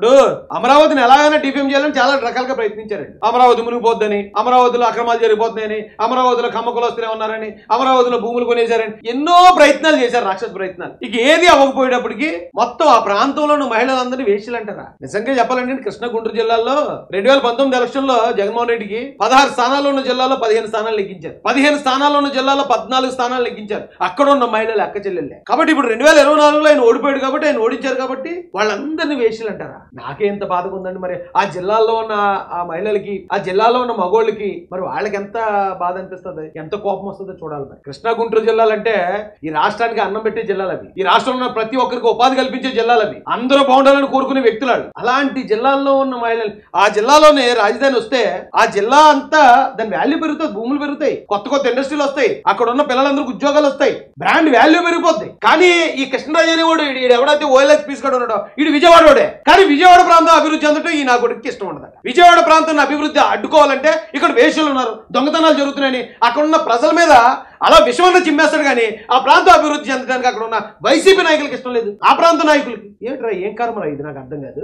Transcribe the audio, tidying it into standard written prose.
ఇప్పుడు అమరావతిని ఎలాగైనా డిఫేమ్ చేయాలని చాలా రకాలుగా ప్రయత్నించారండి. అమరావతి మునిగిపోద్దని, అమరావతిలో అక్రమాలు జరిగిపోతున్నాయని, అమరావతిలో కమ్మకులొస్తూనే ఉన్నారని, అమరావతిలో భూములు కొనేశారని ఎన్నో ప్రయత్నాలు చేశారు, రాక్షస ప్రయత్నాలు. ఇక ఏది అవ్వకపోయేటప్పటికి మొత్తం ఆ ప్రాంతంలో ఉన్న మహిళలందరినీ వేశ్యలు అంటారా? నిజంగా చెప్పాలంటే కృష్ణా గుంటూరు జిల్లాలో 2019 ఎలక్షన్ లో జగన్మోహన్ రెడ్డికి 16 స్థానాల్లో ఉన్న జిల్లాలో 15 స్థానాలు లెక్కించారు. 15 స్థానాల్లో ఉన్న జిల్లాలో 14 స్థానాలు లెక్కించారు. అక్కడ ఉన్న మహిళలు అక్క చెల్లెళ్ళే. కాబట్టి ఇప్పుడు 2024లో ఆయన ఓడిపోయాడు కాబట్టి, ఆయన ఓడించారు కాబట్టి వాళ్ళందరినీ వేశ్యలు అంటారా? నాకే ఎంత బాధగా ఉందండి. మరి ఆ జిల్లాలో ఉన్న ఆ మహిళలకి, ఆ జిల్లాలో ఉన్న మగోళ్ళకి మరి వాళ్ళకి ఎంత బాధ అనిపిస్తుంది, ఎంత కోపం వస్తుందో చూడాలి. మరి కృష్ణా గుంటూరు జిల్లాలంటే ఈ రాష్ట్రానికి అన్నం పెట్టే జిల్లాలు అవి. ఈ రాష్ట్రంలో ఉన్న ప్రతి ఒక్కరికి ఉపాధి కల్పించే జిల్లాలు అవి. అందరూ బాగుండాలని కోరుకునే వ్యక్తులు. అలాంటి జిల్లాల్లో ఉన్న మహిళలు, ఆ జిల్లాలోనే రాజధాని వస్తే ఆ జిల్లా అంతా దాని వాల్యూ పెరుగుతుంది, భూములు పెరుగుతాయి, కొత్త కొత్త ఇండస్ట్రీలు వస్తాయి, అక్కడ ఉన్న పిల్లలందరికీ ఉద్యోగాలు వస్తాయి, బ్రాండ్ వాల్యూ పెరిగిపోద్ది. కానీ ఈ కృష్ణరాజు అనేవాడు ఎవడైతే ఓఎల్ఎక్స్ పీసుగాడు ఉన్నాడో వీడు విజయవాడోడే. కానీ విజయవాడ ప్రాంతం అభివృద్ధి చెందటం ఈ నా కొడుకు ఇష్టం ఉండదు. విజయవాడ ప్రాంతాన్ని అభివృద్ధి అడ్డుకోవాలంటే ఇక్కడ వేశ్యలు ఉన్నారు, దొంగతనాలు జరుగుతున్నాయని అక్కడ ఉన్న ప్రజల మీద అలా విషమన్న చిమ్మేస్తాడు. కానీ ఆ ప్రాంతం అభివృద్ధి చెందడానికి అక్కడ ఉన్న వైసీపీ నాయకులకి ఇష్టం లేదు, ఆ ప్రాంత నాయకులకి. ఏమిట్రా, ఏం కర్మరా ఇది, నాకు అర్థం కాదు.